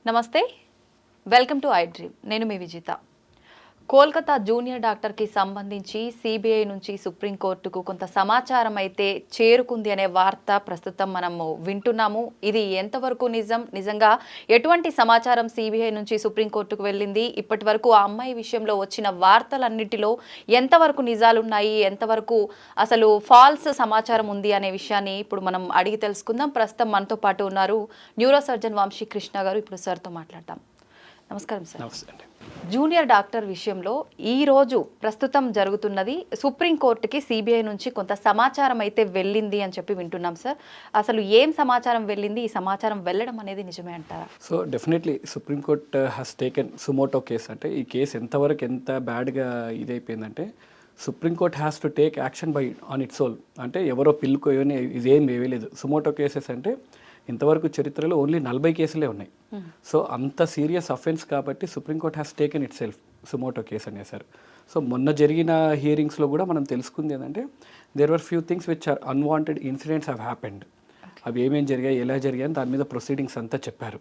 నమస్తే, welcome to I dream. నేను మీ Vijitha. Kolkata junior డాక్టర్కి సంబంధించి సిబిఐ నుంచి సుప్రీంకోర్టుకు కొంత సమాచారం అయితే చేరుకుంది అనే వార్త ప్రస్తుతం మనము వింటున్నాము. ఇది ఎంతవరకు నిజంగా ఎటువంటి సమాచారం సిబిఐ నుంచి సుప్రీంకోర్టుకు వెళ్ళింది, ఇప్పటి వరకు ఆ అమ్మాయి విషయంలో వచ్చిన వార్తలన్నిటిలో ఎంతవరకు నిజాలున్నాయి, ఎంతవరకు అసలు ఫాల్స్ సమాచారం ఉంది అనే విషయాన్ని ఇప్పుడు మనం అడిగి తెలుసుకుందాం. ప్రస్తుతం మనతో పాటు ఉన్నారు న్యూరో సర్జన్ వంశీ కృష్ణ గారు. ఇప్పుడు సార్తో మాట్లాడతాం. నమస్కారం సార్. నమస్తే అండి. జూనియర్ డాక్టర్ విషయంలో ఈరోజు ప్రస్తుతం జరుగుతున్నది, సుప్రీంకోర్టుకి సిబిఐ నుంచి కొంత సమాచారం అయితే వెళ్ళింది అని చెప్పి వింటున్నాం సార్. అసలు ఏం సమాచారం వెళ్ళింది, ఈ సమాచారం వెళ్ళడం అనేది నిజమే అంటారా? So definitely supreme court has taken suo motu case. అంటే ఈ కేసు ఎంతవరకు ఎంత బ్యాడ్గా ఇదైపోయిందంటే supreme court has to take action by on its own. అంటే ఎవరో పిల్లుకో ఇదేం వేయలేదు. సుమోటో కేసెస్ అంటే ఇంతవరకు చరిత్రలో ఓన్లీ 40 కేసులే ఉన్నాయి. సో అంత సీరియస్ అఫెన్స్ కాబట్టి supreme court has taken it self suo motu case అనేసారు. సో మొన్న జరిగిన హియరింగ్స్లో కూడా మనం తెలుసుకుంది ఏంటంటే there were few things which are unwanted incidents have happened. అవి ఏమేమి జరిగాయి, ఎలా జరిగాయి అని దాని మీద ప్రొసీడింగ్స్ అంతా చెప్పారు.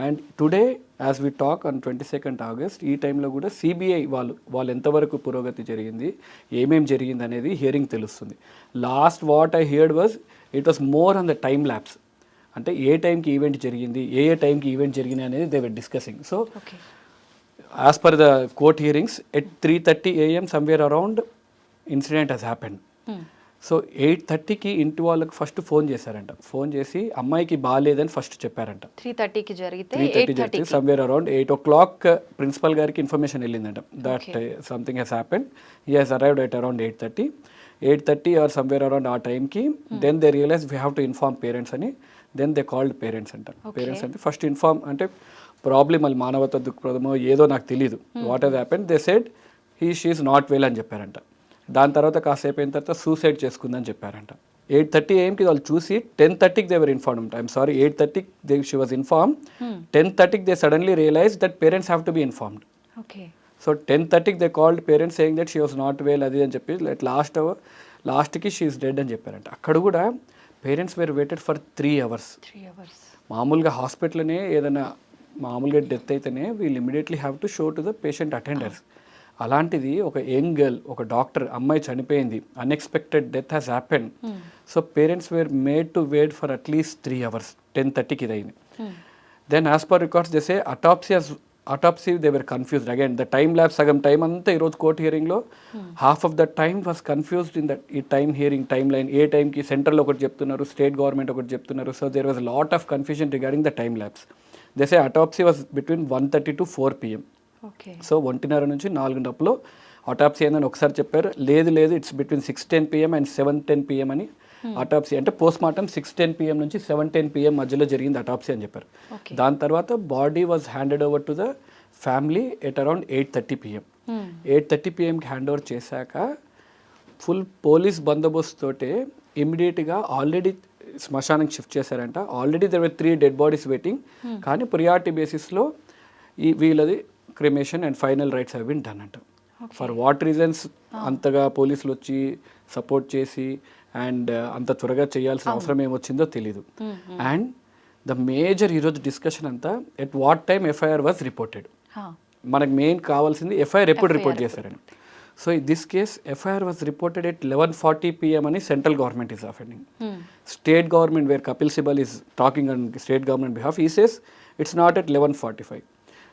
And today as we talk on 22nd August ఈ టైంలో కూడా సిబిఐ వాళ్ళు ఎంతవరకు పురోగతి జరిగింది, ఏమేమి జరిగింది అనేది హియరింగ్ తెలుస్తుంది. Last what I heard was it was more on the time lapse. అంటే ఏ టైంకి ఈవెంట్ జరిగింది, ఏ టైంకి ఈవెంట్ జరిగింది అనేది they were discussing. So as per the court hearings at 3:30 AM somewhere around incident has happened. So 8:30కి ఇంటి వాళ్ళకి ఫస్ట్ ఫోన్ చేశారంట. ఫోన్ చేసి అమ్మాయికి బాగాలేదని ఫస్ట్ చెప్పారంట. 3:30కి జరిగితే 3:30 సమ్వేర్ అరౌండ్ 8 o'clock ప్రిన్సిపల్ గారికి ఇన్ఫర్మేషన్ వెళ్ళిందంట that something has happened. He has arrived at around 8:30 or somewhere around ఆ టైంకి then they realise we have to inform parents అని. దెన్ దే కాల్డ్ పేరెంట్స్ అంటారు. పేరెంట్స్ అంటే ఫస్ట్ ఇన్ఫార్మ్ అంటే problem మళ్ళీ మానవత దృక్పథమో ఏదో నాకు తెలియదు, what has happened. They said she's not well అని చెప్పారంట. దాని తర్వాత కాసేపు అయిన తర్వాత సూసైడ్ చేసుకుందని చెప్పారంట. 8:30 AMకి వాళ్ళు చూసి 10:30కి they were informed. I'm sorry 8:30 she was inform. 10:30కి they suddenly realise that parents have to be informed. So 10:30కి they called parents saying that she was not well అది అని చెప్పి లాస్ట్కి షీ ఈస్ డెడ్ అని చెప్పారంట. అక్కడ కూడా parents were waited for 3 hours. మామూలుగా హాస్పిటల్నే ఏదైనా మామూలుగా డెత్ అయితేనే వీళ్ళు immediately have to show to the patient attenders. అలాంటిది ఒక యంగ్ గర్ల్, ఒక డాక్టర్, అమ్మాయి చనిపోయింది, unexpected death has happen. So parents were made to wait for at least 3 hours. 10:30కి ఇది అయింది. దెన్ యాజ్ పర్ రికార్డ్స్ చేసే autopsy they were confused again. The time lapse సగం టైం అంతా ఈరోజు కోర్ట్ హియరింగ్లో half of the time was confused in that ఈ time hearing time line. ఏ టైంకి సెంట్రల్ ఒకటి చెప్తున్నారు, స్టేట్ గవర్నమెంట్ ఒకటి చెప్తున్నారు. So there was lot of confusion regarding the time lapse. They say autopsy was between 1:30 to 4 PM. సో 1:30 నుంచి 4 autopsy అయిందని ఒకసారి చెప్పారు. లేదు it's between 6:10 PM and 7:10 PM అని అటాప్సీ. అంటే పోస్ట్ మార్టం 6:10 PM నుంచి 7:10 PM మధ్యలో జరిగింది అటాప్సీ అని చెప్పారు. దాని తర్వాత body was handed over to the family at around 8:30 PM. 8:30 PMకి హ్యాండ్ ఓవర్ చేశాక ఫుల్ పోలీస్ బందోబస్తు తోటే ఇమ్మీడియట్గా ఆల్రెడీ శ్మశానానికి షిఫ్ట్ చేశారంట. Already there were 3 dead bodies waiting. కానీ ప్రియారిటీ బేసిస్లో వీళ్ళది cremation and final rites have been done అంట. ఫర్ వాట్ రీజన్స్ అంతగా పోలీసులు వచ్చి సపోర్ట్ చేసి అండ్ అంత త్వరగా చేయాల్సిన అవసరం ఏమొచ్చిందో తెలీదు. అండ్ ద మేజర్ ఈరోజు డిస్కషన్ అంతా at what time FIR was reported. మనకు మెయిన్ కావాల్సింది ఎఫ్ఐఆర్ ఎప్పుడు రిపోర్ట్ చేశారని. So this case FIR was reported at 11:40 PM అని central government is offending. State government wear Kapil Sibal is talking on state government behalf ఈ says it's not at 11:45.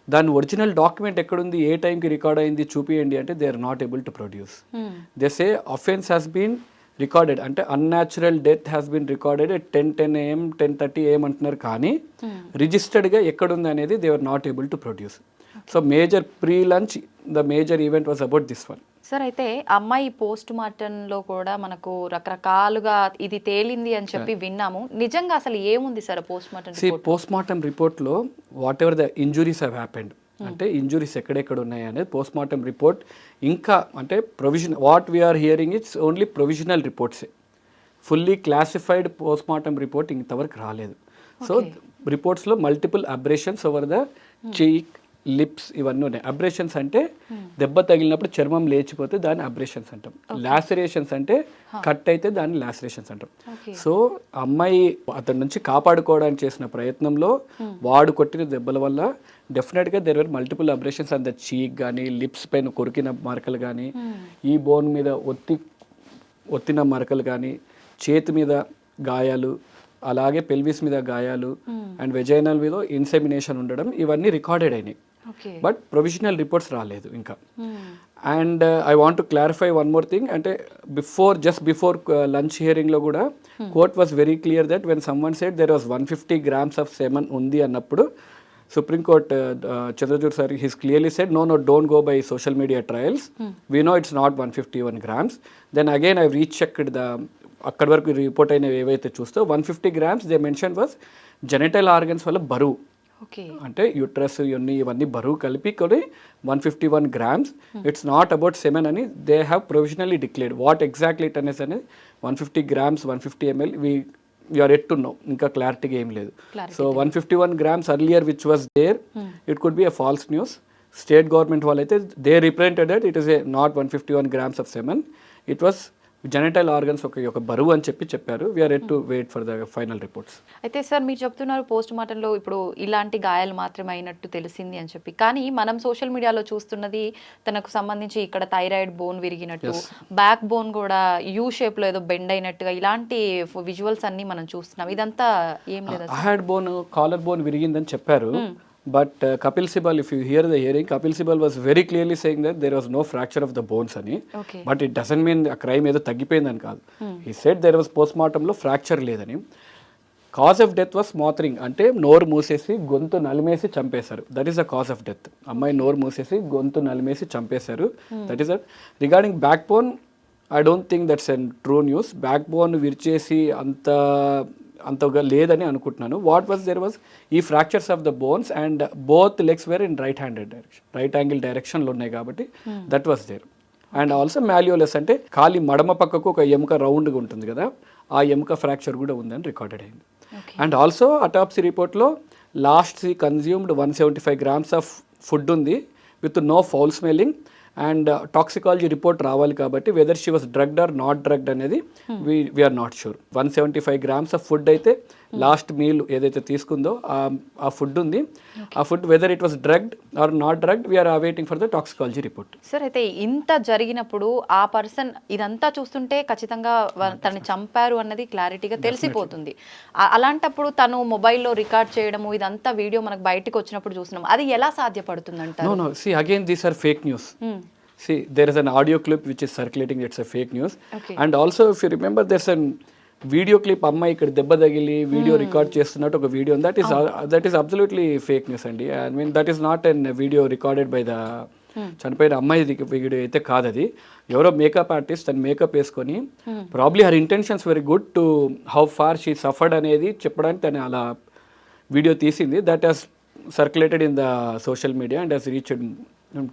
దాని original document ఎక్కడుంది, ఏ టైంకి record అయింది చూపియండి అంటే they are not able to produce. They say offence has been recorded, అంటే unnatural death has been recorded at 10:10 AM 10:30 AM అంటున్నారు. కానీ రిజిస్టర్డ్గా ఎక్కడుంది అనేది they are not able to produce. So major pre lunch the major event was about this one. Sir, అయితే అమ్మాయి post మార్టంలో కూడా మనకు రకరకాలుగా ఇది తేలింది అని చెప్పి విన్నాము. నిజంగా అసలు ఏముంది సార్ పోస్ట్ మార్టం రిపోర్ట్లో whatever the injuries have happened, అంటే ఇంజురీస్ ఎక్కడెక్కడ ఉన్నాయి అనేది పోస్ట్ మార్టం రిపోర్ట్. ఇంకా అంటే provision what we're hearing it's only provisional రిపోర్ట్సే. Fully classified post mortem report ఇంతవరకు రాలేదు. సో రిపోర్ట్స్లో multiple abrasions over the cheek, lips ఇవన్నీ ఉన్నాయి. అబ్రేషన్స్ అంటే దెబ్బ తగిలినప్పుడు చర్మం లేచిపోతే దాన్ని అబ్రేషన్స్ అంటాం. లాసరేషన్స్ అంటే కట్ అయితే దాన్ని లాసరేషన్స్ అంటాం. సో అమ్మాయి అతని నుంచి కాపాడుకోవడానికి చేసిన ప్రయత్నంలో వాడు కొట్టిన దెబ్బల వల్ల డెఫినెట్గా there were multiple abrasions on the చీక్ కానీ, లిప్స్ పైన కొరికిన మరకలు కానీ, ఈ బోన్ మీద ఒత్తిన మరకలు కానీ, చేతి మీద గాయాలు, అలాగే పెల్విస్ మీద గాయాలు అండ్ వెజైనల్ మీద ఇన్సెమినేషన్ ఉండడం, ఇవన్నీ రికార్డెడ్ అయినాయి. బట్ ప్రొవిజనల్ రిపోర్ట్స్ రాలేదు ఇంకా. And I want to clarify one more thing, అంటే జస్ట్ బిఫోర్ లంచ్ హియరింగ్లో కూడా court was very clear that when someone said there was 150 grams of semen ఉంది అన్నప్పుడు Supreme Court, Chandrachud sir, he's clearly said, no, don't go by social media trials. We know it's not 151 grams. Then again, I've rechecked అక్కడి వరకు report అయినవి ఏవైతే చూస్తే 150 grams they mention was genital organs వల్ల బరువు. అంటే యూట్రస్ ఇవన్నీ బరువు కలిపి కొని 151 grams. It's not about semen అని they have provisionally declared. What exactly it అనేది 150 grams, 150 ml, we're yet to know, ఇంకా క్లారిటీగా ఏం లేదు. సో 151 grams earlier which was there, it could be a false news. State government వాళ్ళైతే they represented that it is a not 151 grams of semen, it was genital organs ఒక బరువు అని చెప్పారు. We are yet to wait for the final reports. అయితే sir మీరు చెప్తున్నారు post మార్టంలో ఇప్పుడు ఇలాంటి గాయాలు మాత్రమే అయినట్టు తెలిసింది అని చెప్పి, కానీ మనం సోషల్ మీడియాలో చూస్తున్నది తనకు సంబంధించి ఇక్కడ థైరాయిడ్ బోన్ విరిగినట్టు, బ్యాక్ బోన్ కూడా యూ షేప్ లో ఏదో బెండ్ అయినట్టుగా ఇలాంటి విజువల్స్ అన్ని మనం చూస్తున్నాం. ఇదంతా ఏం లేదు. హెడ్ బోన్, కాలర్ బోన్ విరిగిందని చెప్పారు. But Kapil Sibal, if you hear the hearing, Kapil Sibal was very clearly saying that there was no fracture of the bones ani. But it doesn't mean a crime edo taggipoyindani kaadu. He said there was postmortem lo fracture ledani. Cause of death was smothering, ante noru moosesi gontu nalimesi champesaru. That is the cause of death. Ammayi noru moosesi gontu nalimesi champesaru. That is it. Regarding backbone, I don't think that's a true news. Backbone virchesi అంతగా లేదని అనుకుంటున్నాను. What was there was ఈ fractures of the bones and both legs were in right handed direction, right angle డైరెక్షన్లో ఉన్నాయి కాబట్టి that was there. And also malleolus అంటే ఖాళీ మడమ పక్కకు ఒక ఎముక రౌండ్గా ఉంటుంది కదా, ఆ ఎముక ఫ్రాక్చర్ కూడా ఉందని రికార్డెడ్ అయింది. అండ్ ఆల్సో అటాప్సీ రిపోర్ట్లో last she consumed 175 grams of food ఉంది with no foul smelling. And toxicology report రావాలి కాబట్టి whether she was drugged or not drugged అనేది we're not sure. 175 grams of food అయితే last meal ఏదైతే తీసుకుందో ఆ food ఉంది. ఆ food whether it was drugged or not drugged we're awaiting for the toxicology report. Sir అయితే ఇంత జరిగినప్పుడు ఆ పర్సన్ ఇదంతా చూస్తుంటే ఖచ్చితంగా తనని చంపారు అన్నది క్లారిటీగా తెలిసిపోతుంది. అలాంటప్పుడు తను మొబైల్లో రికార్డ్ చేయడము ఇదంతా వీడియో మనకు బయటకు వచ్చినప్పుడు చూస్తున్నాం, అది ఎలా సాధ్యపడుతుంది అంటారు? No, see again these are fake news. See, there is an audio clip which is circulating, it's a fake news. And also if you remember there's a video clip, అమ్మాయి ఇక్కడ దెబ్బ తగిలి వీడియో రికార్డ్ చేస్తున్నట్టు ఒక video, that is absolutely fake news అండి. I mean that is not an video recorded by the చనిపోయిన అమ్మాయి video అయితే కాదు. అది ఎవరో మేకప్ ఆర్టిస్ట్ తను మేకప్ వేసుకొని probably her intentions very good to how far she suffered అనేది చెప్పడానికి తను అలా వీడియో తీసింది. That has circulated in the social media and has reached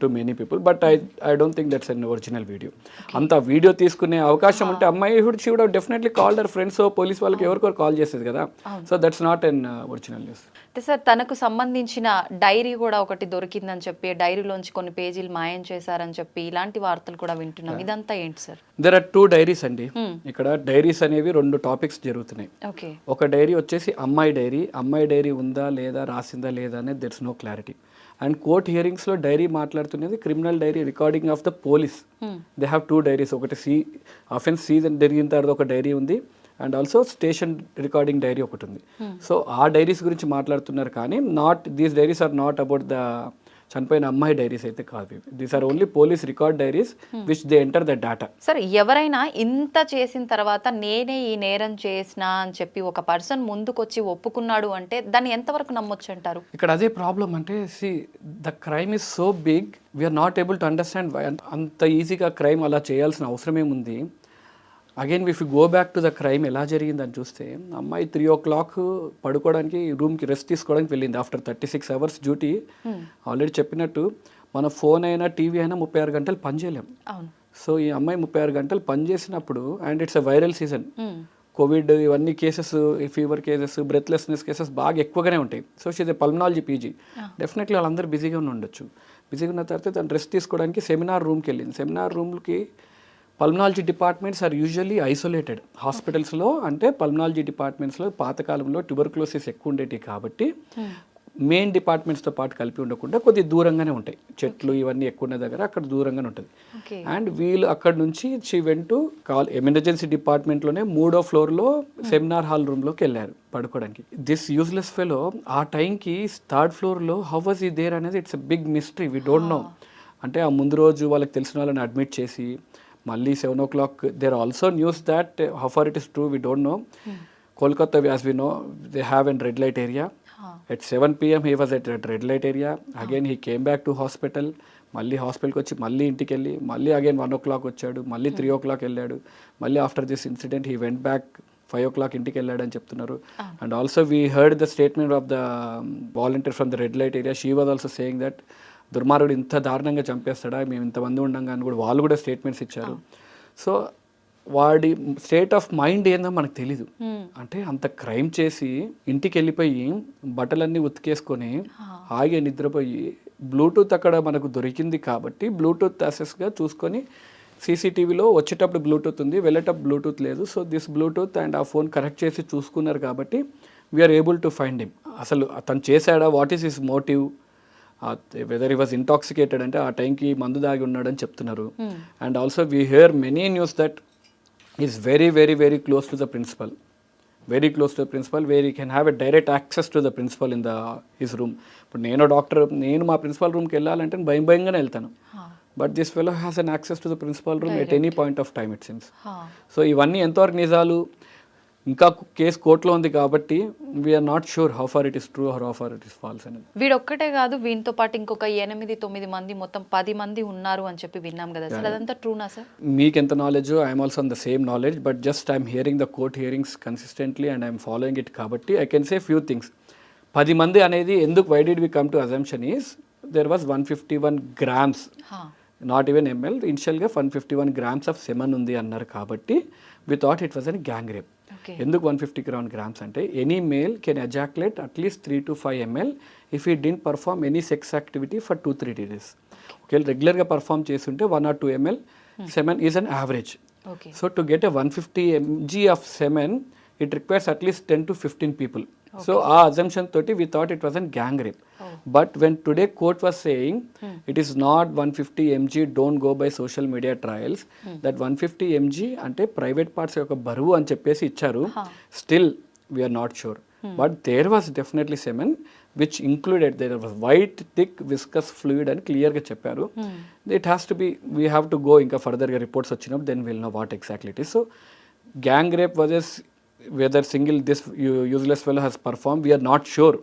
to many people. But I don't think that's an original video. అంత video తీసుకునే అవకాశం ఉంటే అమ్మాయి she would have definitely called her friends, police వాళ్ళకి ఎవరికొరు call చేసేది కదా. So that's not an original news. Sir తనకు సంబంధించిన డైరీ కూడా ఒకటి దొరికిందని చెప్పి, డైరీలోంచి కొన్ని పేజీలు మాయం చేశారని చెప్పి ఇలాంటి వార్తలు కూడా వింటున్నాం. ఇదంతా ఏంటి సార్? దెర్ ఆర్ 2 డైరీస్ అండి. ఇక్కడ డైరీస్ అనేవి 2 టాపిక్స్ జరుగుతున్నాయి. ఒక డైరీ వచ్చేసి అమ్మాయి డైరీ ఉందా లేదా, రాసిందా లేదా అనేది there's no clarity. And court హియరింగ్స్లో డైరీ మాట్లాడుతున్నది criminal diary recording of the police. They have 2 diaries. ఒకటి అఫెన్స్ సీజన్ జరిగిన తర్వాత ఒక డైరీ ఉంది and also station recording diary ఒకటి ఉంది. సో ఆ డైరీస్ గురించి మాట్లాడుతున్నారు కానీ these diaries are not about the చనిపోయిన అమ్మాయి డైరీస్ అయితే కాదు. These are only police record diaries which they enter the data. Sir ఎవరైనా ఇంత చేసిన తర్వాత నేనే ఈ నేరం చేసిన అని చెప్పి ఒక పర్సన్ ముందుకొచ్చి ఒప్పుకున్నాడు అంటే దాన్ని ఎంతవరకు నమ్మొచ్చు అంటారు? ఇక్కడ అదే ప్రాబ్లం అంటే the crime is so big, we are not able to understand. అంత ఈజీగా క్రైమ్ అలా చేయాల్సిన అవసరం ఏముంది? Again if you go back to the crime ఎలా జరిగిందని చూస్తే, అమ్మాయి 3 o'clock పడుకోవడానికి రూమ్కి రెస్ట్ తీసుకోవడానికి వెళ్ళింది. After 36 hours duty. ఆల్రెడీ చెప్పినట్టు మన ఫోన్ అయినా టీవీ అయినా 36 గంటలు పనిచేయలేం. సో ఈ అమ్మాయి 36 గంటలు పనిచేసినప్పుడు, and it's a viral season, covid ఇవన్నీ cases, fever cases, breathlessness cases బాగా ఎక్కువగానే ఉంటాయి. So she's a pulmonology PG. Definitely వాళ్ళందరూ బిజీగా ఉండొచ్చు. బిజీగా ఉన్న తర్వాత తను రెస్ట్ తీసుకోవడానికి సెమినార్ రూమ్కి వెళ్ళింది. సెమినార్ రూమ్కి pulmonology departments are usually isolated. హాస్పిటల్స్లో అంటే పల్మనాలజీ డిపార్ట్మెంట్స్లో పాతకాలంలో ట్యూబర్క్లోసిస్ ఎక్కువ ఉండేవి కాబట్టి మెయిన్ డిపార్ట్మెంట్స్తో పాటు కలిపి ఉండకుండా కొద్ది దూరంగానే ఉంటాయి. చెట్లు ఇవన్నీ ఎక్కువ ఉన్న దగ్గర అక్కడ దూరంగానే ఉంటుంది. అండ్ వీళ్ళు అక్కడ నుంచి షీ వెంట్ టు ఎమర్జెన్సీ డిపార్ట్మెంట్లోనే 3వ ఫ్లోర్లో సెమినార్ హాల్ రూమ్లోకి వెళ్ళారు పడుకోవడానికి. దిస్ యూజ్లెస్ ఫెలో ఆ టైంకి 3rd ఫ్లోర్లో హౌ వాజ్ ఈ దేర్ అనేది it's a big mystery, we don't know. అంటే ఆ ముందు రోజు వాళ్ళకి తెలిసిన వాళ్ళని అడ్మిట్ చేసి మళ్ళీ 7 o'clock there also news that how far it is true we don't know. Kolkata as we know they have an red light area. At 7 PM he was at red light area. Again he came back to hospital. మళ్ళీ హాస్పిటల్కి వచ్చి మళ్ళీ ఇంటికి వెళ్ళి మళ్ళీ again 1 o'clock వచ్చాడు, మళ్ళీ 3 o'clock వెళ్ళాడు, మళ్ళీ after this incident he went back 5 o'clock ఇంటికి వెళ్ళాడు అని చెప్తున్నారు. And also we heard the statement of the volunteer from the red light area. She was also saying that దుర్మార్గుడు ఇంత దారుణంగా చంపేస్తాడా, మేము ఇంతమంది ఉండంగా అని కూడా వాళ్ళు కూడా స్టేట్మెంట్స్ ఇచ్చారు. సో వాడి స్టేట్ ఆఫ్ మైండ్ ఏందో మనకు తెలీదు. అంటే అంత క్రైమ్ చేసి ఇంటికి వెళ్ళిపోయి బట్టలన్నీ ఉతికేసుకొని హాయిగా నిద్రపోయి బ్లూటూత్ అక్కడ మనకు దొరికింది కాబట్టి బ్లూటూత్ యాక్సెస్గా చూసుకొని సీసీటీవీలో వచ్చేటప్పుడు బ్లూటూత్ ఉంది, వెళ్ళేటప్పుడు బ్లూటూత్ లేదు. సో దిస్ బ్లూటూత్ అండ్ ఆ ఫోన్ కరెక్ట్ చేసి చూసుకున్నారు కాబట్టి we are able to find him. అసలు అతను చేశాడా, what is his motive, whether he was intoxicated అంటే ఆ టైంకి మందు దాగి ఉన్నాడని చెప్తున్నారు. And also we hear many news that is very very very close to the principal, very close to the principal, where he can have a direct access to the principal in his room. ఇప్పుడు నేను doctor, నేను మా principal రూమ్కి వెళ్ళాలంటే భయంగానే వెళ్తాను. But this fellow has an access to the principal room at any point of time it seems. So ఇవన్నీ ఎంతవరకు నిజాలు, ఇంకా కేసు కోర్టులో ఉంది కాబట్టి we are not sure how far it is true or how far it is false అనేది. వీడొక్కటే కాదు, వీనితో పాటు ఇంకొక 8-9 మంది, మొత్తం 10 మంది ఉన్నారు అని చెప్పి విన్నాం కదా సార్, అదంతా ట్రూనా సార్? మీకు ఎంత knowledge, I'm also on the same knowledge, but just I'm hearing the court hearings consistently and I'm following it కాబట్టి I can say few things. 10 మంది అనేది ఎందుకు, why did we come to assumption is there was 151 grams, not even ML, ఇనిషియల్గా 151 grams of semen ఉంది అన్నారు కాబట్టి we thought it was an gang rape. ఎందుకు 150 grams అంటే any male can ejaculate at least 3 to 5 ml if he didn't perform any sex activity for 2-3 days. ఒకవేళ రెగ్యులర్గా perform చేస్తుంటే 1 or 2 ml semen is an average. So to get a 150 mg of semen it requires at least 10 to 15 people. So ఆ అజంప్షన్ తోటి we thought it was an gang rape. But when today court was saying it is not 150 mg, don't go by social media trials, that 150 mg అంటే private parts యొక్క బరువు అని చెప్పేసి ఇచ్చారు. Still we are not sure, but there was definitely semen which included, there was white thick viscous fluid అని క్లియర్గా చెప్పారు. It has to be, we have to go ఇంకా ఫర్దర్గా రిపోర్ట్స్ వచ్చినప్పుడు then will know what exactly it is. So gang rape was whether single this useless fellow has performed, we are not sure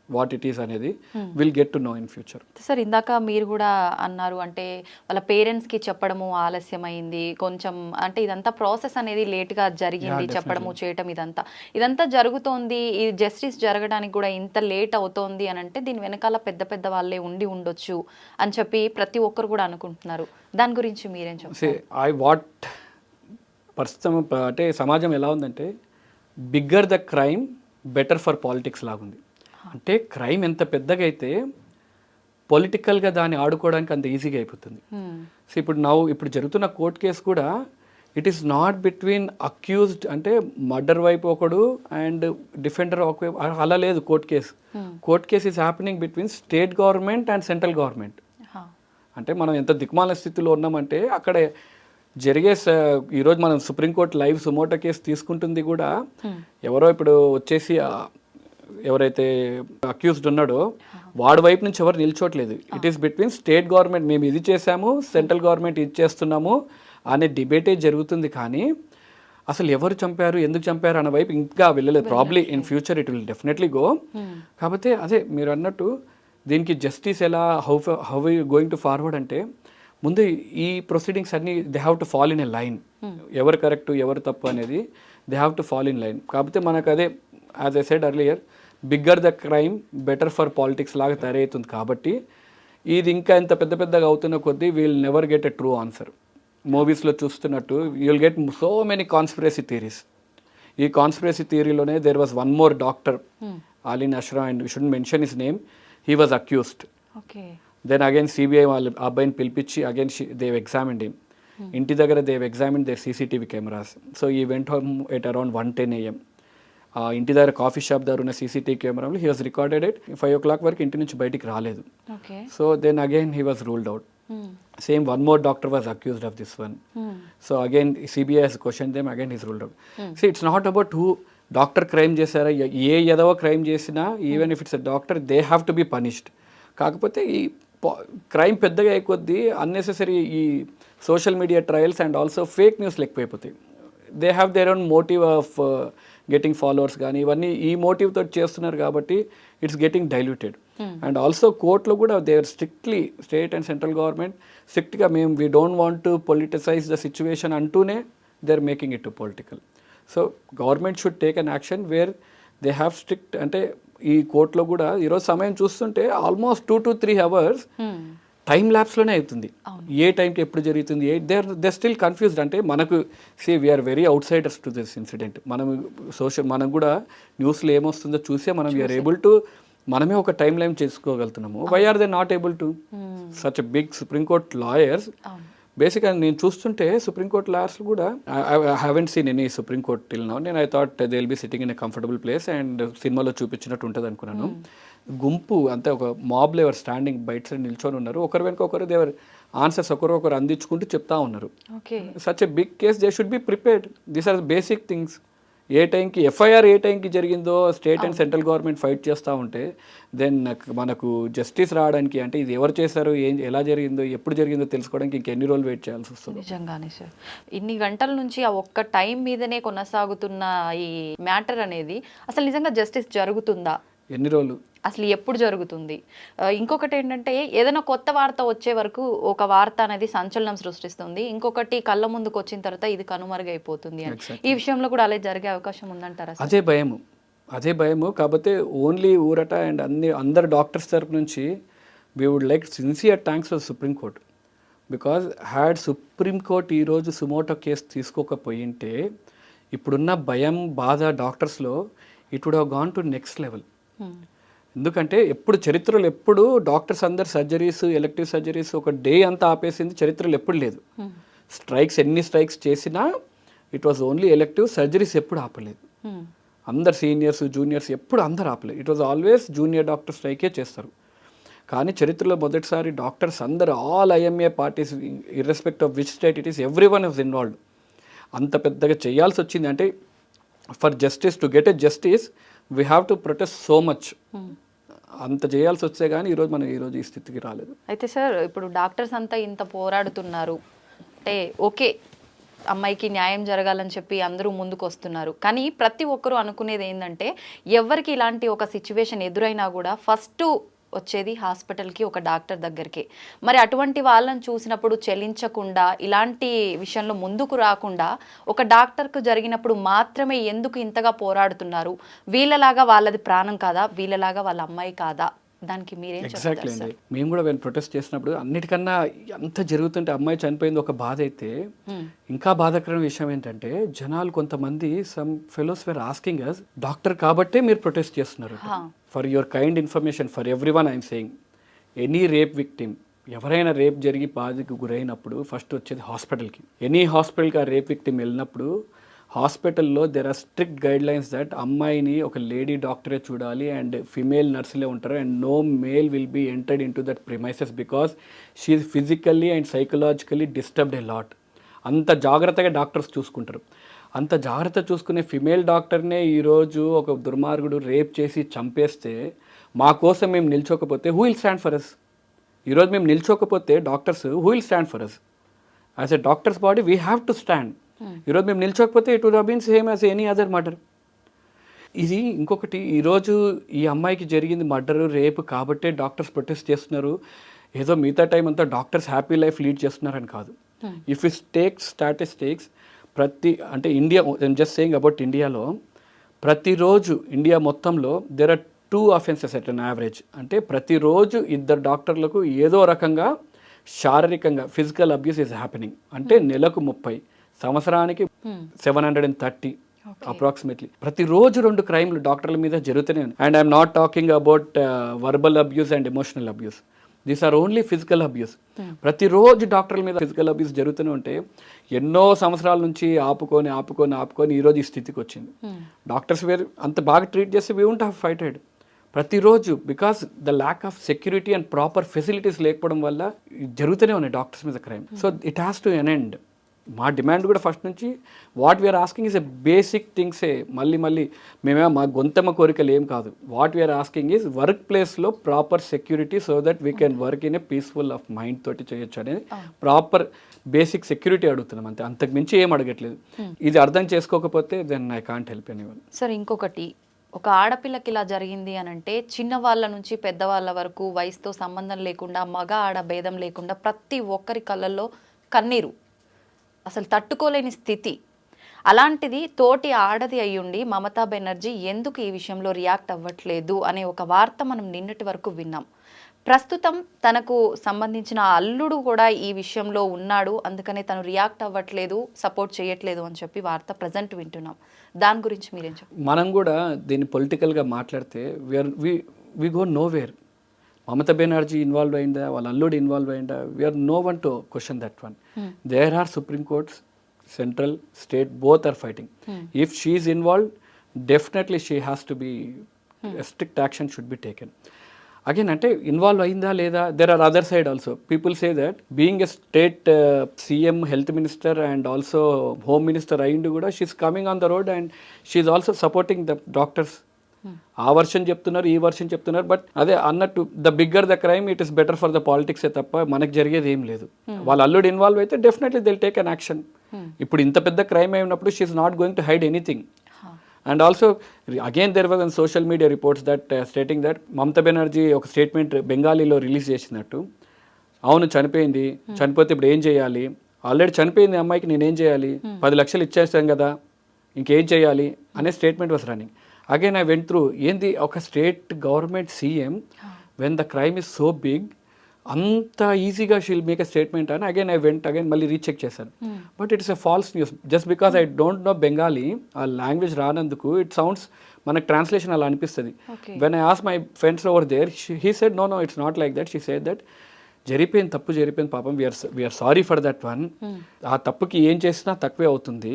what it is అనేది will get to know in future. Sir ఇందాక మీరు కూడా అన్నారు, అంటే వాళ్ళ పేరెంట్స్కి చెప్పడము ఆలస్యమైంది కొంచెం, అంటే ఇదంతా ప్రాసెస్ అనేది లేట్గా జరిగింది, చెప్పడము చేయటం ఇదంతా జరుగుతోంది. ఈ జస్టిస్ జరగడానికి కూడా ఇంత లేట్ అవుతోంది అని అంటే దీని వెనకాల పెద్ద పెద్ద వాళ్ళే ఉండొచ్చు అని చెప్పి ప్రతి ఒక్కరు కూడా అనుకుంటున్నారు. దాని గురించి మీరేం చెప్తారు? ప్రస్తుతం అంటే సమాజం ఎలా ఉందంటే bigger the crime better for politics లాగుంది. అంటే క్రైమ్ ఎంత పెద్దగా అయితే పొలిటికల్గా దాన్ని ఆడుకోవడానికి అంత ఈజీగా అయిపోతుంది. సో ఇప్పుడు జరుగుతున్న కోర్ట్ కేసు కూడా it is not between accused, అంటే మర్డర్ వైపు ఒకడు అండ్ డిఫెండర్ ఒక, అలా లేదు court case is happening between state government and central government. అంటే మనం ఎంత దిక్మాల స్థితిలో ఉన్నామంటే అక్కడ జరిగే, ఈరోజు మనం సుప్రీంకోర్టు లైవ్ సుమోటో కేసు తీసుకుంటుంది కూడా ఎవరో ఇప్పుడు వచ్చేసి ఎవరైతే అక్యూజ్డ్ ఉన్నాడో వాడి వైపు నుంచి ఎవరు నిల్చోట్లేదు. It is between state government, మేము ఇది చేసాము, సెంట్రల్ గవర్నమెంట్ ఇది చేస్తున్నాము అనే డిబేటే జరుగుతుంది. కానీ అసలు ఎవరు చంపారు, ఎందుకు చంపారు అన్న వైపు ఇంకా వెళ్ళలేదు. Probably in future it will definitely go. కాకపోతే అదే మీరు అన్నట్టు దీనికి జస్టిస్ ఎలా, హౌ గోయింగ్ టు ఫార్వర్డ్ అంటే ముందు ఈ ప్రొసీడింగ్స్ అన్నీ they have to fall in a line. ఎవరు కరెక్ట్ ఎవరు తప్పు అనేది they have to fall in line. కాకపోతే మనకు అదే as I said earlier, bigger the crime better for politics లాగా తయారవుతుంది. కాబట్టి ఇది ఇంకా ఎంత పెద్దగా అవుతున్న కొద్దీ we'll never get a true answer. మూవీస్లో చూస్తున్నట్టు you will get so many conspiracy theories. ఈ కాన్స్పిరసీ థియరీలోనే there was one more doctor అలీన్ అష్రా and we should mention his name. He was accused. Okay. Then again CBI వాళ్ళు ఆ అబ్బాయిని పిలిపించి అగైన్ దేవ్ ఎగ్జామిన్డ్ హిమ్. ఇంటి దగ్గర they've examine their CCTV cameras. So he went home at around 1:10 AM. ఇంటి దగ్గర కాఫీ షాప్ దగ్గర ఉన్న సీసీటీవీ కెమెరాలో he was recorded at 5 o'clock వరకు ఇంటి నుంచి బయటికి రాలేదు. So then again he was ruled out. Same one more doctor was accused of this one. So again CBI has questioned them, again he's ruled out. See, it's not about who doctor crime చేశారా, ఏ ఏదో crime చేసినా even if it's a doctor they have to be punished. కాకపోతే ఈ crime పెద్దగా అయిపోద్ది, unnecessary ఈ social media trials and also fake న్యూస్లు ఎక్కువైపోతాయి. They have their own motive of getting followers కానీ ఇవన్నీ ఈ మోటివ్ తోటి చేస్తున్నారు కాబట్టి it's getting diluted. And also కోర్టులో కూడా they are strictly, state and central government స్ట్రిక్ట్గా మేము we don't want to politicise the situation అంటూనే they are making it to political. So government should take an action where they have strict. అంటే ఈ కోర్టులో కూడా ఈరోజు సమయం చూస్తుంటే ఆల్మోస్ట్ 2 to 3 hours టైం ల్యాబ్స్లోనే అవుతుంది. ఏ టైంకి ఎప్పుడు జరుగుతుంది, దే స్టిల్ కన్ఫ్యూజ్డ్. అంటే మనకు we're very outsiders to this incident. మనం కూడా న్యూస్లో ఏమొస్తుందో చూసే మనం వీఆర్ ఏబుల్ టు మనమే ఒక టైం లైన్ చేసుకోగలుగుతున్నాము. Why are they not able to? Such a big supreme court lawyers. బేసిక్గా నేను చూస్తుంటే సుప్రీంకోర్ట్ లాయర్స్ కూడా I haven't seen any supreme court till now. నేను I thought they will be sitting in a comfortable place and సినిమాలో చూపించినట్టు ఉంటుంది అనుకున్నాను. గుంపు అంతే, ఒక మాబ్లో ఎవరు స్టాండింగ్ బయట సైడ్ నిల్చొని ఉన్నారు, ఒకరి వెనుక ఒకరు దేవర్ ఆన్సర్స్ ఒకరు అందించుకుంటూ చెప్తా ఉన్నారు. Such a big case they should be prepared. These are basic things. ఏ టైంకి ఎఫ్ఐఆర్ ఏ టైంకి జరిగిందో state and central government fight చేస్తూ ఉంటే దెన్ మనకు జస్టిస్ రావడానికి, అంటే ఇది ఎవరు చేశారు, ఎలా జరిగిందో, ఎప్పుడు జరిగిందో తెలుసుకోవడానికి ఇంకెన్ని రోజులు వెయిట్ చేయాల్సి వస్తుంది. నిజంగానే సార్, ఇన్ని గంటల నుంచి ఆ ఒక్క టైం మీదనే కొనసాగుతున్న ఈ మ్యాటర్ అనేది అసలు నిజంగా జస్టిస్ జరుగుతుందా? ఎన్ని రోజులు, అసలు ఎప్పుడు జరుగుతుంది? ఇంకొకటి ఏంటంటే ఏదైనా కొత్త వార్త వచ్చే వరకు ఒక వార్త అనేది సంచలనం సృష్టిస్తుంది, ఇంకొకటి కళ్ళ ముందుకు వచ్చిన తర్వాత ఇది కనుమరుగైపోతుంది అని. ఈ విషయంలో కూడా అలా జరిగే అవకాశం ఉందంటారా? అదే భయము. కాకపోతే ఓన్లీ ఊరట అండ్ అందరు డాక్టర్స్ తరపు నుంచి we would like sincere thanks for supreme court. Because had supreme court ఈరోజు సుమోటో కేసు తీసుకోకపోయింటే ఇప్పుడున్న భయం, బాధ డాక్టర్స్లో it would have gone to next level. ఎందుకంటే చరిత్రలో ఎప్పుడు డాక్టర్స్ అందరు సర్జరీస్, ఎలెక్టివ్ సర్జరీస్ ఒక డే అంతా ఆపేసింది చరిత్రలో ఎప్పుడు లేదు. ఎన్ని స్ట్రైక్స్ చేసినా it was only elective. Surgeries ఎప్పుడు ఆపలేదు. అందరు సీనియర్స్, జూనియర్స్ ఎప్పుడు అందరు ఆపలేదు. It was always junior doctor స్ట్రైకే చేస్తారు. కానీ చరిత్రలో మొదటిసారి డాక్టర్స్ అందరు, all IMA parties irrespective of which state it is, every one is involved. అంత పెద్దగా చేయాల్సి వచ్చింది. అంటే for justice, to get a justice we have to protest so much. అంత చేయాల్సి వచ్చే కానీ ఈరోజు ఈ స్థితికి రాలేదు. అయితే సార్, ఇప్పుడు డాక్టర్స్ అంతా ఇంత పోరాడుతున్నారు అంటే ఓకే, అమ్మాయికి న్యాయం జరగాలని చెప్పి అందరూ ముందుకు వస్తున్నారు. కానీ ప్రతి ఒక్కరూ అనుకునేది ఏంటంటే ఎవరికి ఇలాంటి ఒక సిచ్యువేషన్ ఎదురైనా కూడా ఫస్ట్ వచ్చేది హాస్పిటల్కి, ఒక డాక్టర్ దగ్గరికి. మరి అటువంటి వాళ్ళని చూసినప్పుడు చెల్లించకుండా, ఇలాంటి విషయంలో ముందుకు రాకుండా ఒక డాక్టర్కు జరిగినప్పుడు మాత్రమే ఎందుకు ఇంతగా పోరాడుతున్నారు? వీళ్ళలాగా వాళ్ళది ప్రాణం కాదా? వీళ్ళలాగా వాళ్ళ అమ్మాయి కాదా? దానికి మీరేం చెప్తారు? ఎగ్జాక్ట్లీ అండి. మేము కూడా వెళ్ళి ప్రొటెస్ట్ చేసినప్పుడు అన్నిటికన్నా ఎంత జరుగుతుంటే అమ్మాయి చనిపోయింది ఒక బాధ అయితే, ఇంకా బాధాకరమైన విషయం ఏంటంటే జనాలు కొంతమంది, some fellows were asking us, doctor కాబట్టే మీరు ప్రొటెస్ట్ చేస్తున్నారు. For your kind information for every one I'm saying, any rape victim, ఎవరైనా రేప్ జరిగి బాధకు గురైనప్పుడు ఫస్ట్ వచ్చేది హాస్పిటల్కి. ఎనీ హాస్పిటల్కి ఆ రేప్ విక్టిమ్ వెళ్ళినప్పుడు హాస్పిటల్లో there are strict guidelines that అమ్మాయిని ఒక లేడీ డాక్టరే చూడాలి అండ్ ఫిమేల్ నర్సులే ఉంటారు and no male will be entered into that premises because she is physically and psychologically disturbed a lot. అంత జాగ్రత్తగా డాక్టర్స్ చూసుకుంటారు. అంత జాగ్రత్త చూసుకునే ఫిమేల్ డాక్టర్నే ఈరోజు ఒక దుర్మార్గుడు రేప్ చేసి చంపేస్తే మా కోసం మేము నిల్చోకపోతే who will stand for us? ఈరోజు మేము నిల్చోకపోతే doctors who will stand for us? As a doctors body we have to stand. ఈరోజు మేము నిల్చోకపోతే it would have been same as any other murder. ఇది ఇంకొకటి, ఈరోజు ఈ అమ్మాయికి జరిగింది మర్డరు, రేపు కాబట్టే డాక్టర్స్ ప్రొటెస్ట్ చేస్తున్నారు. ఏదో మిగతా టైం అంతా డాక్టర్స్ హ్యాపీ లైఫ్ లీడ్ చేస్తున్నారని కాదు. ఇఫ్ ఇస్ టేక్ స్టాటిస్టిక్స్, అంటే India, I'm just saying about ఇండియాలో, ప్రతిరోజు ఇండియా మొత్తంలో there are 2 offenses at an average. అంటే ప్రతిరోజు 2 డాక్టర్లకు ఏదో రకంగా శారీరకంగా ఫిజికల్ అబ్యూస్ ఈజ్ హ్యాపెనింగ్. అంటే నెలకు 30, సంవత్సరానికి 730. అప్రాక్సిమేట్లీ ప్రతిరోజు 2 క్రైమ్లు డాక్టర్ల మీద జరుగుతూనే ఉన్నాయి. And I'm not talking about verbal abuse and emotional abuse, these are only physical abuse. ప్రతిరోజు డాక్టర్ల మీద ఫిజికల్ అబ్యూస్ జరుగుతూనే ఉంటే ఎన్నో సంవత్సరాల నుంచి ఆపుకొని ఈరోజు ఈ స్థితికి వచ్చింది. డాక్టర్స్ వేరు అంత బాగా ట్రీట్ చేస్తే వీ వోంట్ హ్యావ్ ఫైటెడ్. ప్రతిరోజు because the lack of security and proper facilities లేకపోవడం వల్ల జరుగుతూనే ఉన్నాయి డాక్టర్స్ మీద crime. So it has to an end. మా డిమాండ్ కూడా ఫస్ట్ నుంచి what we are asking is a basic థింగ్సే. మళ్ళీ మేమే మా గొంతమ్మ కోరికలు ఏం కాదు. What we are asking is work ప్లేస్లో proper security so that we can work in a peaceful of mind తోటి చేయొచ్చు అనేది ప్రాపర్ బేసిక్ సెక్యూరిటీ అడుగుతున్నాం అంతే, అంతకు మించి ఏం అడగట్లేదు. ఇది అర్థం చేసుకోకపోతే then I can't help anyone. Sir ఇంకొకటి, ఒక ఆడపిల్లకి ఇలా జరిగింది అని అంటే చిన్నవాళ్ళ నుంచి పెద్దవాళ్ళ వరకు వయసుతో సంబంధం లేకుండా మగ ఆడ భేదం లేకుండా ప్రతి ఒక్కరి కళ్ళల్లో కన్నీరు, అసలు తట్టుకోలేని స్థితి. అలాంటిది తోటి ఆడది అయ్యుండి మమతా బెనర్జీ ఎందుకు ఈ విషయంలో రియాక్ట్ అవ్వట్లేదు అనే ఒక వార్త మనం నిన్నటి వరకు విన్నాం. ప్రస్తుతం తనకు సంబంధించిన అల్లుడు కూడా ఈ విషయంలో ఉన్నాడు, అందుకనే తను రియాక్ట్ అవ్వట్లేదు, సపోర్ట్ చేయట్లేదు అని చెప్పి వార్త ప్రజెంట్ వింటున్నాం. దాని గురించి మీరేం చెప్తారు? మనం కూడా దీన్ని పొలిటికల్గా మాట్లాడితే we go nowhere. Mamata Banerjee involve అయిందా, వాళ్ళ అల్లుడు ఇన్వాల్వ్ అయిందా, we're no one to question that one. There are supreme courts, central, state, both are fighting. If she is involved, definitely she has to be strict action should be taken. Again అంటే involve అయిందా లేదా, there are other side also. People say that being a state CM, health minister and also home minister అయిండు కూడా she's coming on the road and she's also supporting the doctors. ఆ version చెప్తున్నారు, ఈ version చెప్తున్నారు. But అదే అన్నట్టు the bigger the crime it is better for the పాలిటిక్సే తప్ప మనకు జరిగేది ఏం లేదు. వాళ్ళ అల్లుడు ఇన్వాల్వ్ అయితే definitely they'll take an action. ఇప్పుడు ఇంత పెద్ద క్రైమ్ అయినప్పుడు she's not going to hide anything. And also again there was on social media reports that stating that Mamata Banerjee ఒక స్టేట్మెంట్ బెంగాలీలో రిలీజ్ చేసినట్టు, అవును చనిపోయింది, చనిపోతే ఇప్పుడు ఏం చేయాలి, ఆల్రెడీ చనిపోయింది అమ్మాయికి నేనేం చేయాలి, 10 లక్షలు ఇచ్చేస్తాం కదా ఇంకేం చేయాలి అనే statement was running. Again I went through ఏంది ఒక state government CM when the crime is so big అంత ఈజీగా షీల్ మేక్ ఎ స్టేట్మెంట్ అని అగైన్ మళ్ళీ రీచెక్ చేశాను. But it's a false news. Just because I don't know Bengali, ఆ language రానందుకు ఇట్ సౌండ్స్ మనకు ట్రాన్స్లేషన్ అలా అనిపిస్తుంది. When I ask my friends over there, he said no it's not like that. She said that తప్పు జరిగిపోయింది పాపం, we're sorry for that one. ఆ తప్పుకి ఏం చేసినా తక్కువే అవుతుంది.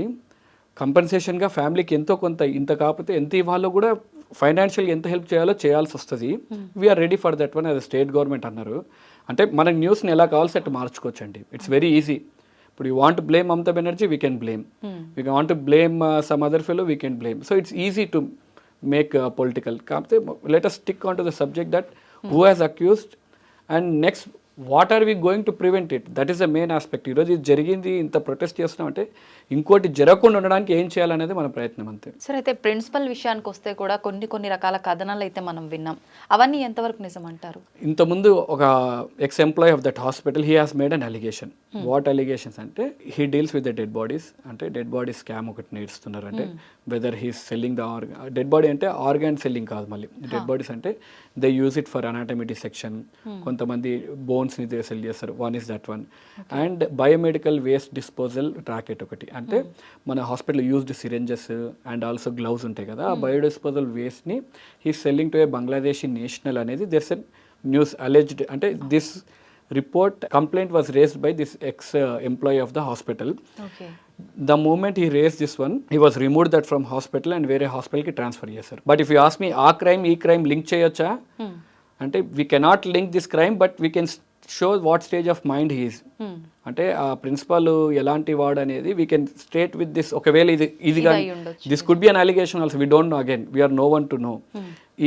కంపెన్సేషన్గా ఫ్యామిలీకి ఎంతో కొంత, ఇంత కాకపోతే ఎంత ఇవ్వాలో కూడా ఫైనాన్షియల్గా ఎంత హెల్ప్ చేయాలో చేయాల్సి వస్తుంది. We are ready for that one as state government అన్నారు. అంటే మనకు న్యూస్ని ఎలా కావాల్సి అట్టు మార్చుకోవచ్చండి. It's very easy. ఇప్పుడు you want blame Mamata Banerjee, we can blame. You want to blame some other fellow, we can blame. So it's easy to make political. కాకపోతే let us stick on to the subject that who has accused and next what are we going to prevent it, that is the main aspect. ఈరోజు ఇది జరిగింది, ఇంత protest చేస్తున్నాం అంటే ఇంకోటి జరగకుండా ఉండడానికి ఏం చేయాలనేది మన ప్రయత్నం అంతే. సరే, అయితే ప్రిన్సిపల్ విషయానికి వస్తే కూడా కొన్ని రకాల కథనాలు అయితే మనం విన్నాం. అవన్నీ ఎంతవరకు నిజం అంటారు? ఇంతకుముందు ఒక ex employee of that hospital he has made an allegation. What allegations అంటే he deals with the dead bodies. అంటే డెడ్ బాడీ స్కామ్ ఒకటి నేర్చుతున్నారు. అంటే whether he's selling the dead body అంటే ఆర్గాన్ సెల్లింగ్ కాదు, మళ్ళీ డెడ్ బాడీస్ అంటే they use it for anatomy dissection. కొంతమంది బోన్స్ని సెల్ చేస్తారు. One is that one. And biomedical waste disposal racket ఒకటి. అంటే మన hospital used syringes and also gloves ఉంటాయి కదా, ఆ బయో డిస్పోజల్ వేస్ట్ని he selling to a Bangladeshi national అనేది దెర్స్ ఎ న్యూస్ అలెజ్డ్. అంటే this report complaint was raised by this ex employee of the hospital. The moment he raised this one, he was removed that from hospital and వేరే హాస్పిటల్కి transfer చేశారు. But if you ask me ఆ crime ఈ crime link చేయొచ్చా అంటే we cannot link this crime, but we can show what stage of mind he is. అంటే ఆ principal ఎలాంటి వాడు అనేది we can state with this. ఒకవేళ ఇది కానీ this could be an allegation also, we don't know, again we're no one to know.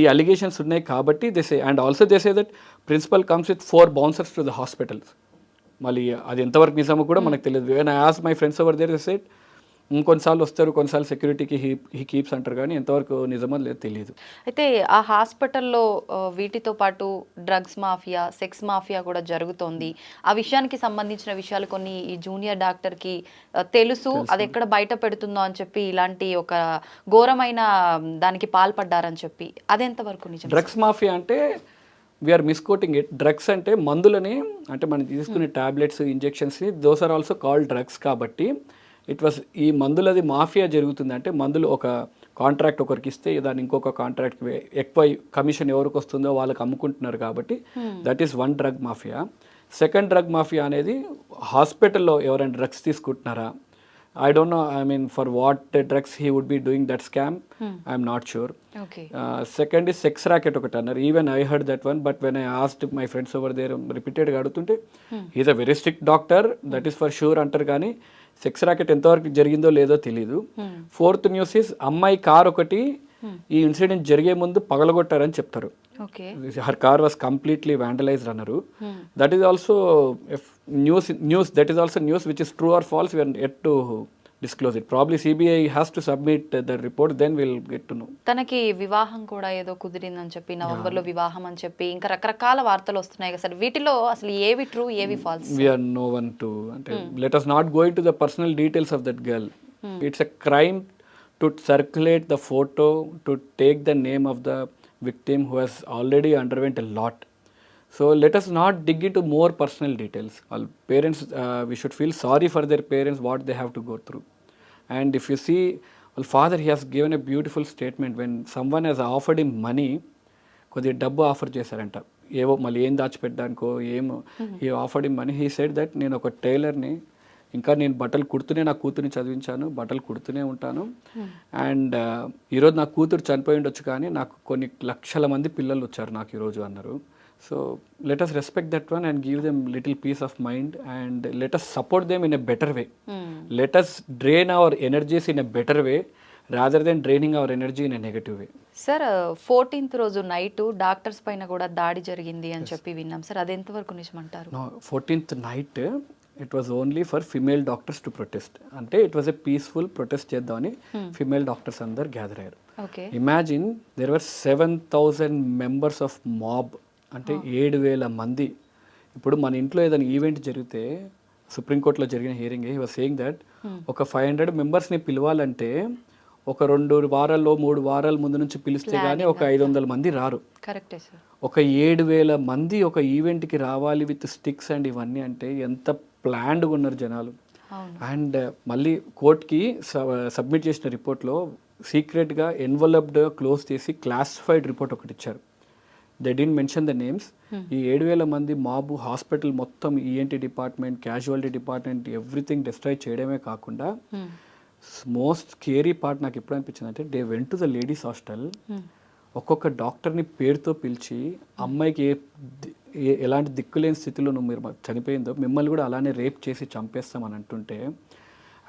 ఈ allegations ఉన్నాయి కాబట్టి they say. And also they say that principal comes with 4 bouncers to the hospitals. మళ్ళీ అది ఎంతవరకు నిజమో కూడా మనకు తెలియదు. And I ask my friends over there, they said ఇంకొన్నిసార్లు వస్తారు, కొన్నిసార్లు సెక్యూరిటీకి హీ కీప్స్ అంటారు, కానీ ఎంతవరకు నిజమో లేదు తెలియదు. అయితే ఆ హాస్పిటల్లో వీటితో పాటు డ్రగ్స్ మాఫియా, సెక్స్ మాఫియా కూడా జరుగుతోంది. ఆ విషయానికి సంబంధించిన విషయాలు కొన్ని ఈ జూనియర్ డాక్టర్కి తెలుసు, అది ఎక్కడ బయట పెడుతుందో అని చెప్పి ఇలాంటి ఒక ఘోరమైన దానికి పాల్పడ్డారని చెప్పి, అదెంతవరకు నిజం? డ్రగ్స్ మాఫియా అంటే వీఆర్ మిస్కోటింగ్ ఇట్. డ్రగ్స్ అంటే మందులని, అంటే మనం తీసుకునే టాబ్లెట్స్, ఇంజెక్షన్స్ని, those are also called drugs. కాబట్టి ఇట్ వాస్ ఈ మందులది మాఫియా జరుగుతుంది. అంటే మందులు ఒక కాంట్రాక్ట్ ఒకరికి ఇస్తే దాన్ని ఇంకొక కాంట్రాక్ట్ ఎక్కువ కమిషన్ ఎవరికి వస్తుందో వాళ్ళకి అమ్ముకుంటున్నారు కాబట్టి that is one drug mafia. Second drug mafia అనేది హాస్పిటల్లో ఎవరైనా డ్రగ్స్ తీసుకుంటున్నారా, I don't know, I mean, for what drugs he would be doing that scam, I'm not sure. Okay. Second is sex racket ఒకటి అన్నారు. Even I heard that one, but when I asked my friends over there, repeatedగా అడుగుతుంటే he's a very strict doctor, that is for sure అంటారు, కానీ sex racket ఎంతవరకు జరిగిందో లేదో తెలీదు. Fourth news is అమ్మాయి కార్ ఒకటి ఈ ఇన్సిడెంట్ జరిగే ముందు పగలగొట్టారని చెప్తారు. Okay. Her car was completely vandalised అన్నారు. That is also news that is also news which is true or false, we are yet to disclose it. Probably CBI has to submit the report, then we'll get to know. తనకి వివాహం కూడా ఏదో కుదిరిందని చెప్పి, నవంబర్లో వివాహం అని చెప్పి ఇంకా రకరకాల వార్తలు వస్తున్నాయి కదా సార్, వీటిలో అసలు ఏవి ట్రూ ఏవి falls? We are no one to, అంటే let us not go into the personal details of that girl. It's a crime to circulate the photo, to take the name of the victim who has already underwent a lot. So let us not dig into more personal details. All parents, we should feel sorry for their parents, what they have to go through. And if you see, well, father, he has given a beautiful statement when someone has offered him money, కొద్దిగా డబ్బు offer చేశారంట, ఏవో మళ్ళీ ఏం దాచిపెట్టడానికో ఏమో. He offered him money. He said that నేను ఒక టైలర్ని, ఇంకా నేను బట్టలు కుడుతూనే నా కూతుర్ని చదివించాను, బట్టలు కుడుతూనే ఉంటాను, అండ్ ఈరోజు నా కూతురు చనిపోయి ఉండొచ్చు కానీ నాకు కొన్ని లక్షల మంది పిల్లలు వచ్చారు నాకు ఈరోజు అన్నారు. So let us respect that one and give them little peace of mind, and let us support them in a better way. Let us drain our energies in a better way rather than draining our energy in a negative way. Sir 14th రోజు night doctors పైన కూడా దాడి జరిగింది అని చెప్పి విన్నాం sir, అది ఎంతవరకు నిజమంటారు? No, 14th night it was only for female doctors to protest. అంటే it was a peaceful protest చేద్దామని female doctors అందరు గ్యాదర్ అయ్యారు. Okay. Imagine there were 7,000 members of mob, అంటే 7,000 మంది. ఇప్పుడు మన ఇంట్లో ఏదైనా ఈవెంట్ జరిగితే, సుప్రీంకోర్టులో జరిగిన hearing, he was saying that ఒక 500 మెంబర్స్ని పిలవాలంటే ఒక 2 వారాల్లో 3 వారాల ముందు నుంచి పిలిస్తే కానీ ఒక 500 మంది రారు. కరెక్టే సార్. ఒక 7,000 మంది ఒక ఈవెంట్కి రావాలి విత్ స్టిక్స్ అండ్ ఇవన్నీ, అంటే ఎంత ప్లాన్డ్గా ఉన్నారు జనాలు. అండ్ మళ్ళీ కోర్ట్కి సబ్మిట్ చేసిన రిపోర్ట్లో సీక్రెట్గా ఎన్వలప్డ్ క్లోజ్ చేసి క్లాసిఫైడ్ రిపోర్ట్ ఒకటి ఇచ్చారు. They didn't mention the names. ఈ 7,000 మంది మాబు హాస్పిటల్ మొత్తం, ENT department, casualty department, everything destroy చేయడమే కాకుండా మోస్ట్ స్కేరీ పార్ట్ నాకు ఎప్పుడు అనిపించింది అంటే, they went to the ladies hostel, ఒక్కొక్క డాక్టర్ని పేరుతో పిలిచి అమ్మాయికి ఎలాంటి దిక్కులేని స్థితిలో మీరు చనిపోయిందో మిమ్మల్ని కూడా అలానే రేప్ చేసి చంపేస్తామని అంటుంటే,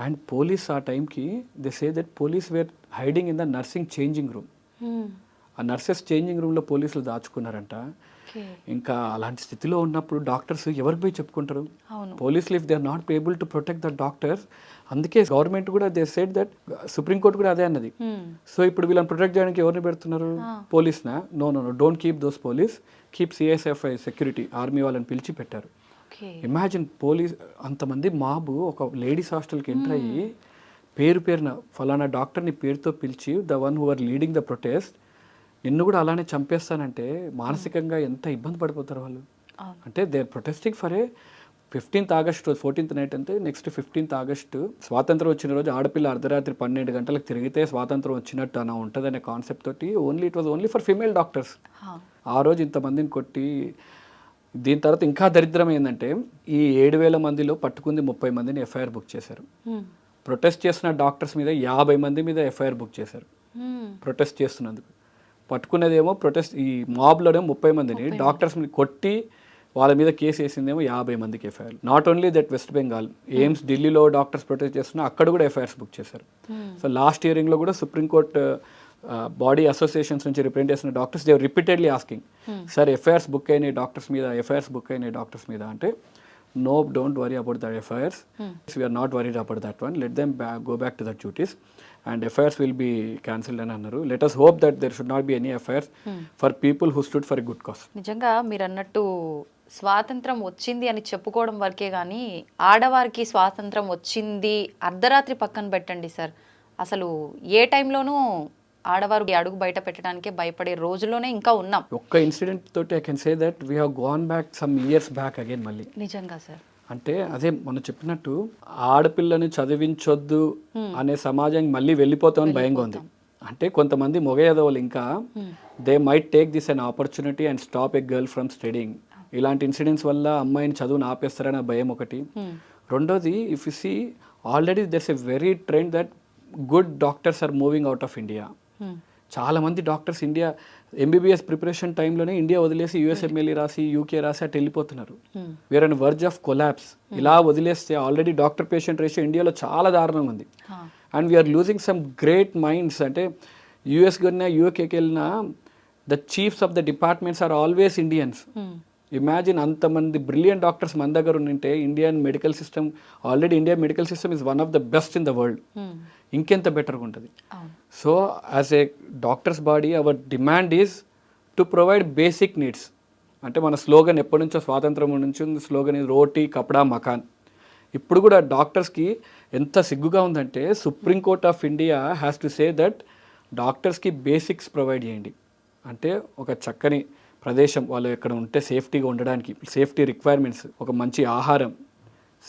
అండ్ పోలీస్ ఆ టైంకి they say that police were hiding in the nursing changing room. ఆ నర్సెస్ చేంజింగ్ రూమ్లో పోలీసులు దాచుకున్నారంట. ఇంకా అలాంటి స్థితిలో ఉన్నప్పుడు డాక్టర్స్ ఎవరికి పోయి చెప్పుకుంటారు? పోలీసులు if they are not able to protect the doctors, అందుకే గవర్నమెంట్ కూడా దే సెడ్ దట్, సుప్రీంకోర్టు కూడా అదే అన్నది. సో ఇప్పుడు వీళ్ళని ప్రొటెక్ట్ చేయడానికి ఎవరిని పెడుతున్నారు? పోలీస్నా? No no no, don't keep those police, keep CSFI security, army వాళ్ళని పిలిచి పెట్టారు. ఇమాజిన్ పోలీస్ అంతమంది మాబు ఒక లేడీస్ హాస్టల్కి ఎంటర్ అయ్యి పేరున ఫలానా డాక్టర్ని పేరుతో పిలిచి, the one who are leading the protest, నిన్ను కూడా అలానే చంపేస్తానంటే మానసికంగా ఎంత ఇబ్బంది పడిపోతారు వాళ్ళు. అంటే they are protesting for a 15th August, 14th night అంటే నెక్స్ట్ 15th ఆగస్టు స్వాతంత్రం వచ్చిన రోజు ఆడపిల్ల అర్ధరాత్రి 12 గంటలకు తిరిగితే స్వాతంత్రం వచ్చినట్టు అలా ఉంటుందనే కాన్సెప్ట్ తోటి it was only for female doctors. ఆ రోజు ఇంతమందిని కొట్టి, దీని తర్వాత ఇంకా దరిద్రం ఏంటంటే, ఈ 7,000 మందిలో పట్టుకుంది 30 మందిని ఎఫ్ఐఆర్ బుక్ చేశారు. ప్రొటెస్ట్ చేస్తున్న డాక్టర్స్ మీద 50 మంది మీద ఎఫ్ఐఆర్ బుక్ చేశారు ప్రొటెస్ట్ చేస్తున్నందుకు. పట్టుకునేదేమో ప్రొటెస్ట్, ఈ మాబ్లోనేమో 30 మందిని, డాక్టర్స్ కొట్టి వాళ్ళ మీద కేసు వేసిందేమో 50 మందికి FIR. Not only that, west Bengal, AIIMS ఢిల్లీలో డాక్టర్స్ ప్రొటెస్ట్ చేస్తున్నా అక్కడ కూడా ఎఫ్ఐఆర్స్ బుక్ చేశారు. సో లాస్ట్ హియరింగ్లో కూడా సుప్రీంకోర్టు బాడీ అసోసియేషన్స్ నుంచి రిప్రజెంట్ చేసిన doctors they repeatedly asking, sir FIRs book అయినాయి డాక్టర్స్ మీద, ఎఫ్ఐఆర్స్ బుక్ అయినాయి డాక్టర్స్ మీద అంటే, no, don't worry about the FIRs. We are not worried about that one. Let them go back to their duties and FIRs will be cancelled అని అన్నారు. Let us hope that there should not be any FIRs for people who stood for a good cause. నిజంగా మీరు అన్నట్టు స్వాతంత్రం వచ్చింది అని చెప్పుకోవడం వరకే కానీ, ఆడవారికి స్వాతంత్రం వచ్చింది అర్ధరాత్రి పక్కన పెట్టండి సార్, అసలు ఏ టైంలోనూ ఆడవారు అడుగు బయట పెట్టడానికే భయపడే రోజుల్లోనే ఇంకా ఉన్నాం. ఒక్క ఇన్సిడెంట్ తోటి I can say that we have gone back some years back again మళ్ళీ. నిజంగా సార్, అంటే అదే మనం చెప్పినట్టు ఆడపిల్లని చదివించొద్దు అనే సమాజానికి మళ్ళీ వెళ్ళిపోతామని భయంగా ఉంది. అంటే కొంతమంది మొగ ఎదవలు ఇంకా they might take this an opportunity and stop a girl from studying. ఇలాంటి ఇన్సిడెంట్స్ వల్ల అమ్మాయిని చదువుని ఆపేస్తారనే భయం ఒకటి. రెండోది, if you see already there's a very trend that good doctors are moving out of India. చాలా మంది డాక్టర్స్ ఇండియా ఎంబీబీఎస్ ప్రిపరేషన్ టైంలోనే ఇండియా వదిలేసి యూఎస్ఎంఎల్ఈ రాసి యూకే రాసి అటు వెళ్ళిపోతున్నారు. We're on verge of collapse. ఇలా వదిలేస్తే ఆల్రెడీ డాక్టర్ పేషెంట్ రేషియో ఇండియాలో చాలా దారుణంగా ఉంది. And we're losing some great minds. అంటే యూఎస్కి వెళ్ళినా యూకేకి వెళ్ళినా the chiefs of the departments are always Indians. Imagine అంతమంది బ్రిలియంట్ డాక్టర్స్ మన దగ్గర ఉంటే Indian medical system, already India medical system is one of the best in the world. ఇంకెంత బెటర్గా ఉంటుంది. So as a doctors body our demand is to provide basic needs. అంటే మన slogan ఎప్పటి నుంచో స్వాతంత్రం నుంచి ఉంది. స్లోగన్ ఈజ్ రోటీ కపడా మకాన్. ఇప్పుడు కూడా డాక్టర్స్కి ఎంత సిగ్గుగా ఉందంటే supreme court of India has to say that డాక్టర్స్కి బేసిక్స్ ప్రొవైడ్ చేయండి. అంటే ఒక చక్కని ప్రదేశం, వాళ్ళు ఎక్కడ ఉంటే సేఫ్టీగా ఉండడానికి సేఫ్టీ రిక్వైర్మెంట్స్, ఒక మంచి ఆహారం,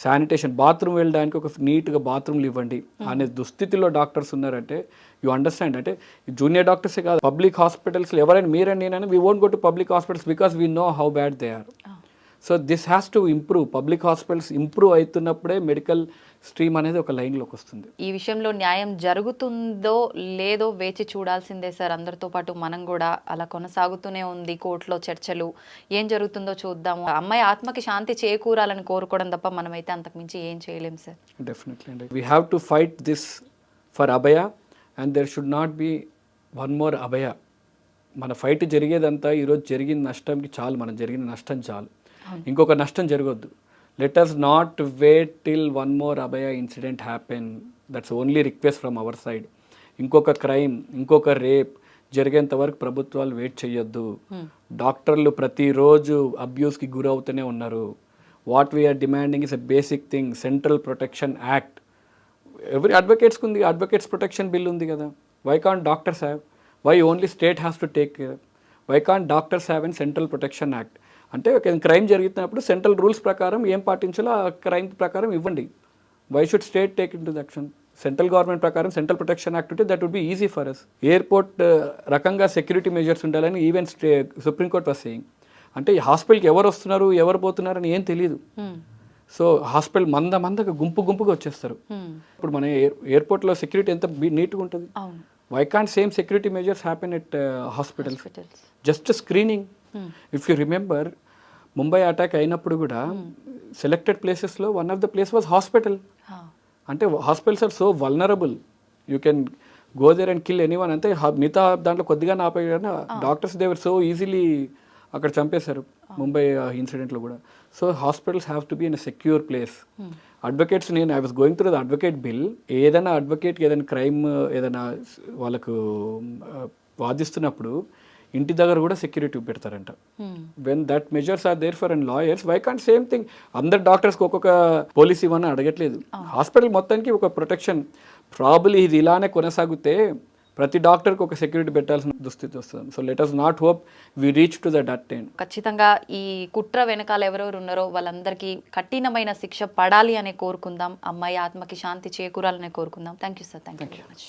శానిటేషన్, బాత్రూమ్ వెళ్ళడానికి ఒక నీట్గా బాత్రూమ్లు ఇవ్వండి అనే దుస్థితిలో డాక్టర్స్ ఉన్నారంటే యూ అండర్స్టాండ్. అంటే జూనియర్ డాక్టర్సే కాదు, పబ్లిక్ హాస్పిటల్స్లో ఎవరైనా మీరైనా నేనైనా we won't go to public hospitals because we know how bad they are. So this has to improve. Public hospitals improve అవుతున్నప్పుడే మెడికల్ స్ట్రీమ్ అనేది ఒక లైన్లోకి వస్తుంది. ఈ విషయంలో న్యాయం జరుగుతుందో లేదో వేచి చూడాల్సిందే సార్. అందరితో పాటు మనం కూడా అలా కొనసాగుతూనే ఉంది కోర్టులో చర్చలు. ఏం జరుగుతుందో చూద్దాము. అమ్మాయి ఆత్మకి శాంతి చేకూరాలని కోరుకోవడం తప్ప మనమైతే అంతకుమించి ఏం చేయలేం సార్. డెఫినెట్లీ అండి. We have to fight this for Abhaya and there should not be one more Abhaya. మన ఫైట్ జరిగేదంతా ఈరోజు జరిగిన నష్టంకి చాలు, మనం జరిగిన నష్టం చాలు, ఇంకొక నష్టం జరగొద్దు. Let us not wait till one more Abhaya incident happen. That's only request from our side. ఇంకొక క్రైమ్, ఇంకొక రేప్ జరిగేంత వరకు ప్రభుత్వాలు వెయిట్ చేయొద్దు. డాక్టర్లు ప్రతిరోజు అబ్యూస్కి గురవుతూనే ఉన్నారు. What we are demanding is a basic thing, central protection act. Every అడ్వకేట్స్కి ఉంది, అడ్వకేట్స్ ప్రొటెక్షన్ బిల్ ఉంది కదా. Why can't doctors have? Why only state has to take care? Why can't doctors have and central protection act? అంటే ఒక crime జరుగుతున్నప్పుడు central rules ప్రకారం ఏం పాటించాలో ఆ క్రైమ్ ప్రకారం ఇవ్వండి. Why should state take into action? Central government ప్రకారం central protection act ఉంటే that would be easy for us. Airport రకంగా సెక్యూరిటీ మెజర్స్ ఉండాలని ఈవెన్ సుప్రీంకోర్ట్ వాస్ సేయింగ్. అంటే ఈ హాస్పిటల్కి ఎవరు వస్తున్నారు ఎవరు పోతున్నారని ఏం తెలియదు. సో హాస్పిటల్ మందగా గుంపుగా వచ్చేస్తారు. ఇప్పుడు మన ఎయిర్పోర్ట్లో సెక్యూరిటీ ఎంత నీట్గా ఉంటుంది. Why can't same security measures happen at hospitals? Just screening. If you remember, Mumbai attack అయినప్పుడు కూడా సెలెక్టెడ్ ప్లేసెస్లో one of the place was hospital. అంటే hospitals are so vulnerable, you can go there and kill anyone. అంటే మిగతా దాంట్లో కొద్దిగా ఆపేయగానే doctors they were so easily అక్కడ చంపేశారు ముంబై ఇన్సిడెంట్లో కూడా. So hospitals have to be in a secure place. Advocates, నేను I was going through the advocate bill. ఏదైనా అడ్వకేట్కి ఏదైనా క్రైమ్ ఏదైనా వాళ్ళకు వాదిస్తున్నప్పుడు ఇంటి దగ్గర కూడా సెక్యూరిటీ పెడతారంట. When that measures are there for and lawyers, why can't same thing? అందరు డాక్టర్స్కి ఒక్కొక్క పోలీస్ ఇవ్వని అడగట్లేదు. హాస్పిటల్ మొత్తానికి ఒక ప్రొటెక్షన్. ప్రాబబ్లీ ఇది ఇలానే కొనసాగితే ప్రతి డాక్టర్కి ఒక సెక్యూరిటీ పెట్టాల్సిన దుస్థితి వస్తుంది. So let us not hope we reach to that end. ఖచ్చితంగా ఈ కుట్ర వెనకాల ఎవరెవరు ఉన్నారో వాళ్ళందరికీ కఠినమైన శిక్ష పడాలి అనే కోరుకుందాం. అమ్మాయి ఆత్మకి శాంతి చేకూరాలనే కోరుకుందాం. Thank you sir. Thank you very much.